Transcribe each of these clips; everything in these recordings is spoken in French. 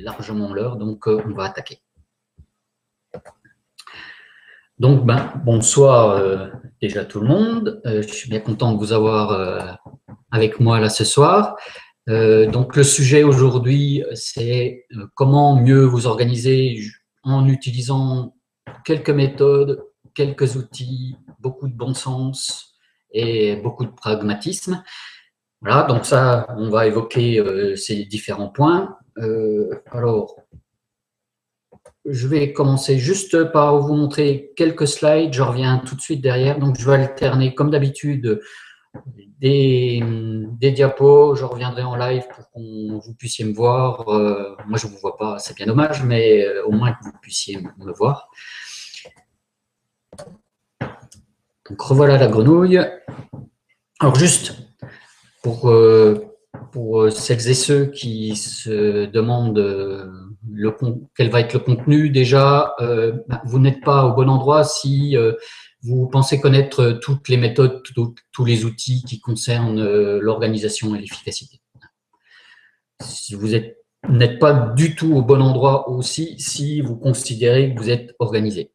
largement l'heure, donc on va attaquer. Donc, bonsoir déjà tout le monde. Je suis bien content de vous avoir avec moi là ce soir. Donc, le sujet aujourd'hui, c'est comment mieux vous organiser en utilisant quelques méthodes, quelques outils, beaucoup de bon sens et beaucoup de pragmatisme. Voilà, donc ça, on va évoquer ces différents points. Alors, je vais commencer juste par vous montrer quelques slides. Je reviens tout de suite derrière. Donc, je vais alterner, comme d'habitude, des diapos. Je reviendrai en live pour que vous puissiez me voir. Moi, je ne vous vois pas, c'est bien dommage, mais au moins que vous puissiez me voir. Donc, revoilà la grenouille. Alors, juste pour celles et ceux qui se demandent quel va être le contenu, déjà, vous n'êtes pas au bon endroit si vous pensez connaître toutes les méthodes, tous les outils qui concernent l'organisation et l'efficacité. Si vous n'êtes pas du tout au bon endroit aussi si vous considérez que vous êtes organisé.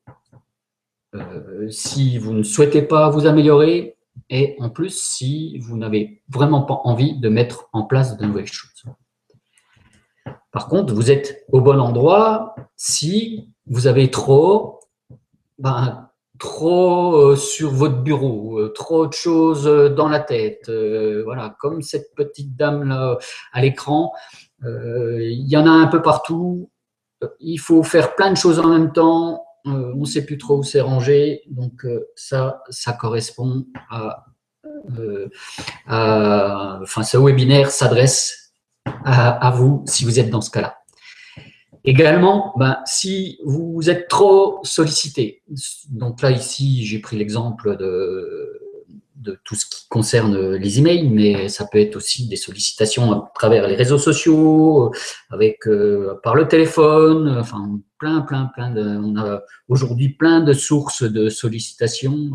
Si vous ne souhaitez pas vous améliorer, et en plus, si vous n'avez vraiment pas envie de mettre en place de nouvelles choses. Par contre, vous êtes au bon endroit si vous avez trop sur votre bureau, trop de choses dans la tête. Voilà, comme cette petite dame-là à l'écran, il y en a un peu partout. Il faut faire plein de choses en même temps. On ne sait plus trop où c'est rangé, donc ça correspond ce webinaire s'adresse à vous si vous êtes dans ce cas-là. Également, si vous êtes trop sollicité, donc là ici j'ai pris l'exemple de tout ce qui concerne les emails, mais ça peut être aussi des sollicitations à travers les réseaux sociaux, par le téléphone, enfin on a aujourd'hui plein de sources de sollicitations.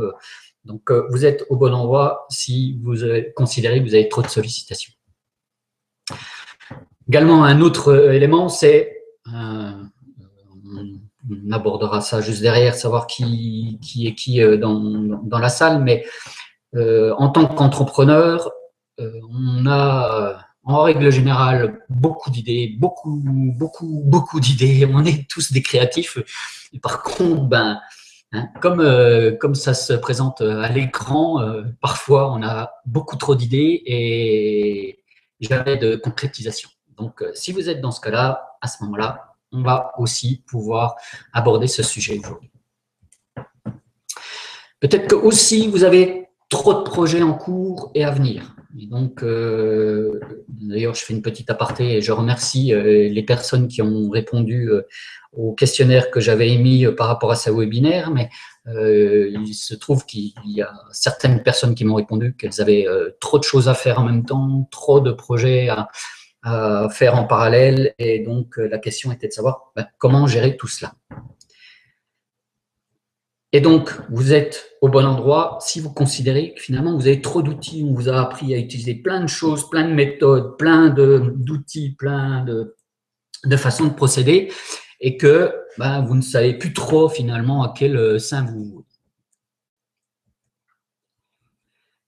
Donc vous êtes au bon endroit si vous considérez que vous avez trop de sollicitations. Également, un autre élément, c'est on abordera ça juste derrière, savoir qui est qui dans la salle, mais en tant qu'entrepreneur, on a en règle générale beaucoup d'idées, beaucoup d'idées. On est tous des créatifs. Et par contre, comme ça se présente à l'écran, parfois on a beaucoup trop d'idées et jamais de concrétisation. Donc, si vous êtes dans ce cas-là, à ce moment-là, on va aussi pouvoir aborder ce sujet aujourd'hui. Peut-être que aussi vous avez trop de projets en cours et à venir. Et donc, d'ailleurs, je fais une petite aparté et je remercie les personnes qui ont répondu au questionnaire que j'avais émis par rapport à ce webinaire, mais il se trouve qu'il y a certaines personnes qui m'ont répondu qu'elles avaient trop de choses à faire en même temps, trop de projets à faire en parallèle, et donc la question était de savoir comment gérer tout cela. Et donc, vous êtes au bon endroit si vous considérez que finalement, vous avez trop d'outils, on vous a appris à utiliser plein de choses, plein de méthodes, plein d'outils, plein de façons de procéder, et que vous ne savez plus trop finalement à quel sein vous vouez.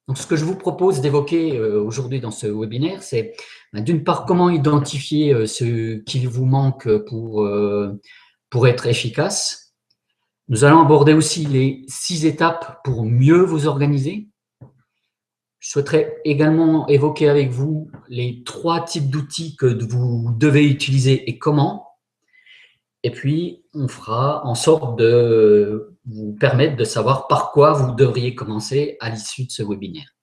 Donc, ce que je vous propose d'évoquer aujourd'hui dans ce webinaire, c'est d'une part comment identifier ce qu'il vous manque pour être efficace. Nous allons aborder aussi les 6 étapes pour mieux vous organiser. Je souhaiterais également évoquer avec vous les 3 types d'outils que vous devez utiliser et comment. Et puis, on fera en sorte de vous permettre de savoir par quoi vous devriez commencer à l'issue de ce webinaire.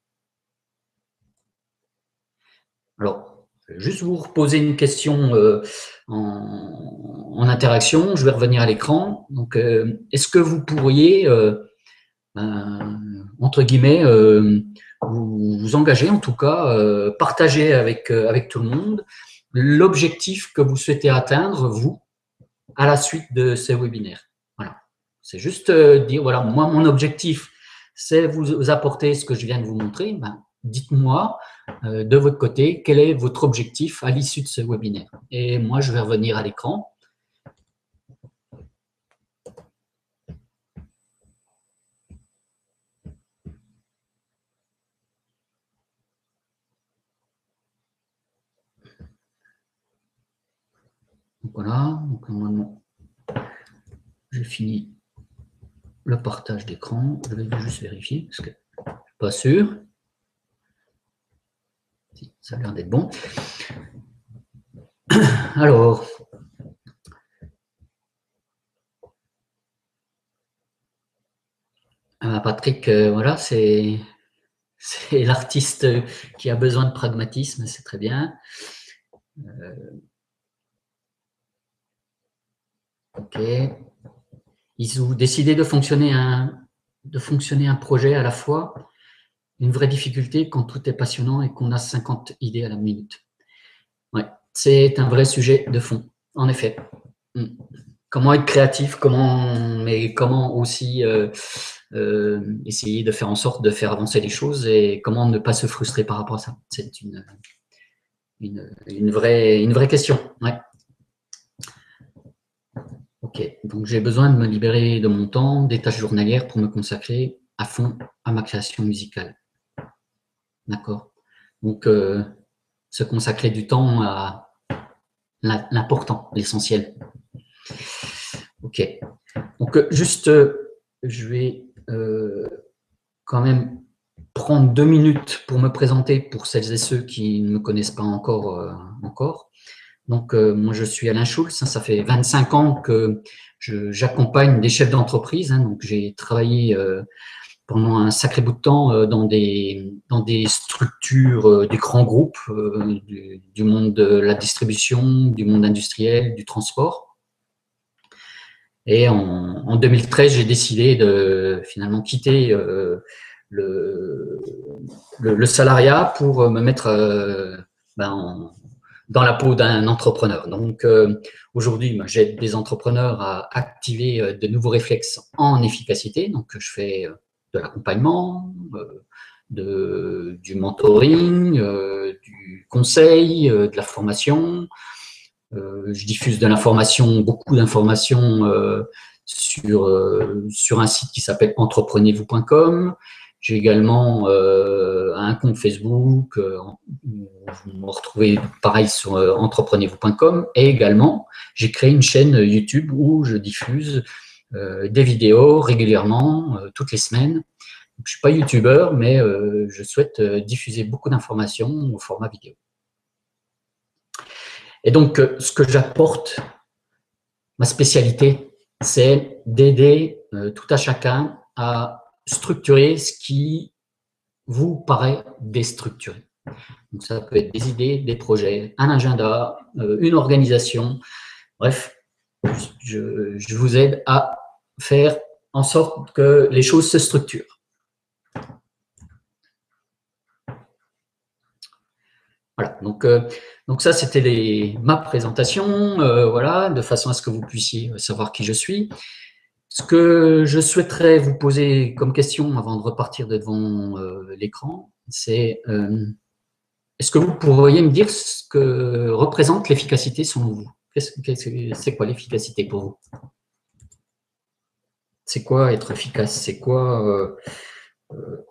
Alors, je vais juste vous reposer une question en interaction. Je vais revenir à l'écran. Donc, est-ce que vous pourriez, entre guillemets, vous engager, en tout cas, partager avec tout le monde l'objectif que vous souhaitez atteindre, vous, à la suite de ce webinaire. Voilà. C'est juste dire, voilà, moi, mon objectif, c'est vous apporter ce que je viens de vous montrer. dites-moi de votre côté quel est votre objectif à l'issue de ce webinaire. Et moi, je vais revenir à l'écran. Donc voilà, donc normalement, j'ai fini le partage d'écran. Je vais juste vérifier parce que je ne suis pas sûr. Si, ça a l'air d'être bon. Alors, Patrick, voilà, c'est l'artiste qui a besoin de pragmatisme, c'est très bien. Ok. Ils ont décidé de fonctionner un projet à la fois. Une vraie difficulté quand tout est passionnant et qu'on a 50 idées à la minute. Ouais, c'est un vrai sujet de fond, en effet. Comment être créatif, mais comment aussi essayer de faire en sorte de faire avancer les choses et comment ne pas se frustrer par rapport à ça. C'est une vraie question. Ouais. Ok, donc j'ai besoin de me libérer de mon temps, des tâches journalières pour me consacrer à fond à ma création musicale. D'accord. Donc, se consacrer du temps à l'important, l'essentiel. Ok. Donc, juste, je vais quand même prendre 2 minutes pour me présenter pour celles et ceux qui ne me connaissent pas encore. Donc, moi, je suis Alain Schulz. Ça fait 25 ans que j'accompagne des chefs d'entreprise. Donc, j'ai travaillé pendant un sacré bout de temps dans des structures, des grands groupes du monde de la distribution, du monde industriel, du transport. Et en 2013, j'ai décidé de finalement quitter le salariat pour me mettre dans la peau d'un entrepreneur. Donc aujourd'hui, j'aide des entrepreneurs à activer de nouveaux réflexes en efficacité. Donc je fais de l'accompagnement, du mentoring, du conseil, de la formation. Je diffuse de l'information, beaucoup d'informations sur un site qui s'appelle entreprenez-vous.com. J'ai également un compte Facebook, vous me retrouvez pareil sur entreprenez-vous.com. Et également, j'ai créé une chaîne YouTube où je diffuse des vidéos régulièrement, toutes les semaines. Donc, je ne suis pas youtubeur, mais je souhaite diffuser beaucoup d'informations au format vidéo. Et donc, ce que j'apporte, ma spécialité, c'est d'aider tout à chacun à structurer ce qui vous paraît déstructuré. Donc, ça peut être des idées, des projets, un agenda, une organisation. Bref, je vous aide à faire en sorte que les choses se structurent. Voilà, donc ça, c'était ma présentation, voilà, de façon à ce que vous puissiez savoir qui je suis. Ce que je souhaiterais vous poser comme question avant de repartir devant l'écran, c'est est-ce que vous pourriez me dire ce que représente l'efficacité selon vous? C'est quoi l'efficacité pour vous? C'est quoi être efficace? C'est quoi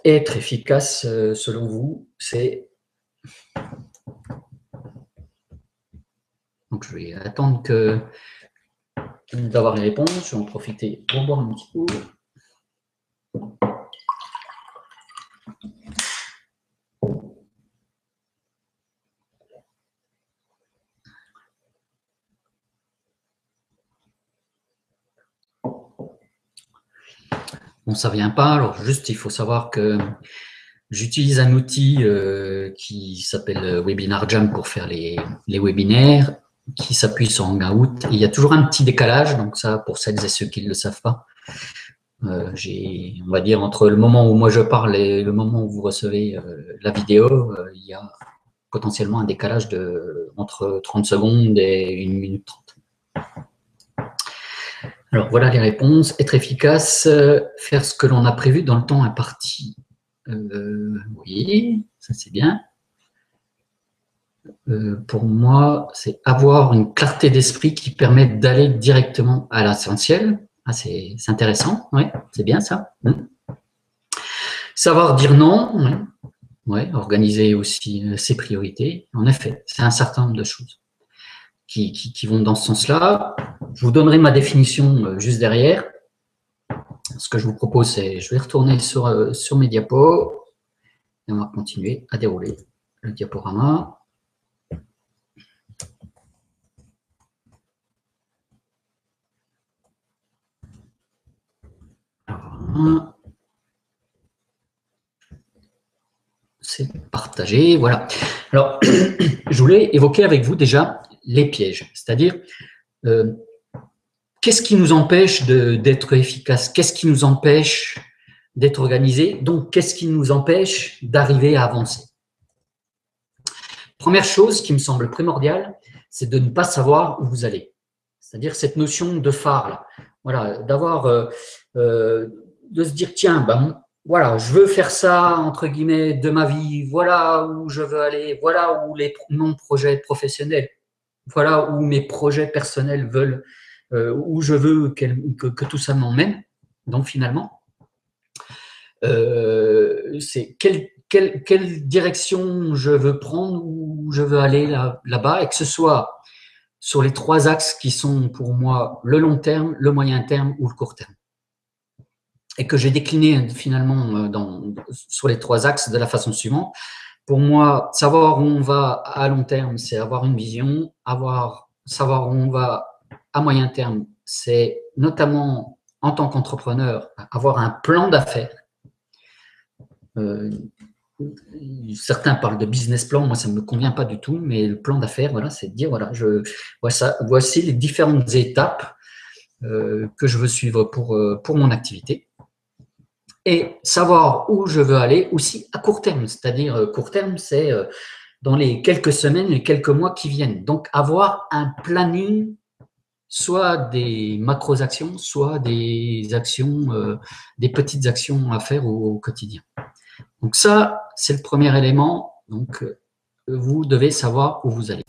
être efficace selon vous? Donc, je vais attendre d'avoir les réponses. Je vais en profiter pour boire un petit coup. Bon, ça ne vient pas. Alors, juste, il faut savoir que j'utilise un outil qui s'appelle Webinar Jam pour faire les webinaires, qui s'appuie sur Hangout. Et il y a toujours un petit décalage, donc ça, pour celles et ceux qui ne le savent pas. On va dire, entre le moment où moi je parle et le moment où vous recevez la vidéo, il y a potentiellement un décalage entre 30 secondes et 1 minute 30. Alors, voilà les réponses. Être efficace, faire ce que l'on a prévu dans le temps imparti. Oui, ça c'est bien. Pour moi, c'est avoir une clarté d'esprit qui permet d'aller directement à l'essentiel. Ah, c'est intéressant, ouais, c'est bien ça. Savoir dire non, ouais, organiser aussi ses priorités. En effet, c'est un certain nombre de choses qui vont dans ce sens-là. Je vous donnerai ma définition juste derrière. Ce que je vous propose, c'est, je vais retourner sur mes diapos et on va continuer à dérouler le diaporama. Alors, c'est partagé, voilà. Alors, je voulais évoquer avec vous déjà les pièges, c'est-à-dire qu'est-ce qui nous empêche d'être efficace, qu'est-ce qui nous empêche d'être organisé, donc qu'est-ce qui nous empêche d'arriver à avancer. Première chose qui me semble primordiale, c'est de ne pas savoir où vous allez. C'est-à-dire cette notion de phare, là. Voilà, d'avoir, de se dire, tiens, ben, voilà, je veux faire ça, entre guillemets, de ma vie, voilà où je veux aller, voilà où mon projet professionnel, voilà où mes projets personnels veulent, où je veux que tout ça m'emmène. Donc finalement, c'est quelle direction je veux prendre, où je veux aller là-bas, et que ce soit sur les trois axes qui sont pour moi le long terme, le moyen terme ou le court terme. Et que j'ai décliné finalement sur les trois axes de la façon suivante. Pour moi, savoir où on va à long terme, c'est avoir une vision. Savoir où on va à moyen terme, c'est notamment en tant qu'entrepreneur, avoir un plan d'affaires. Certains parlent de business plan, moi ça ne me convient pas du tout, mais le plan d'affaires, voilà, c'est de dire, voilà, voici les différentes étapes que je veux suivre pour mon activité. Et savoir où je veux aller aussi à court terme, c'est-à-dire court terme, c'est dans les quelques semaines, les quelques mois qui viennent. Donc avoir un planning, soit des macro-actions, soit des actions, des petites actions à faire au quotidien. Donc ça, c'est le premier élément. Donc, vous devez savoir où vous allez.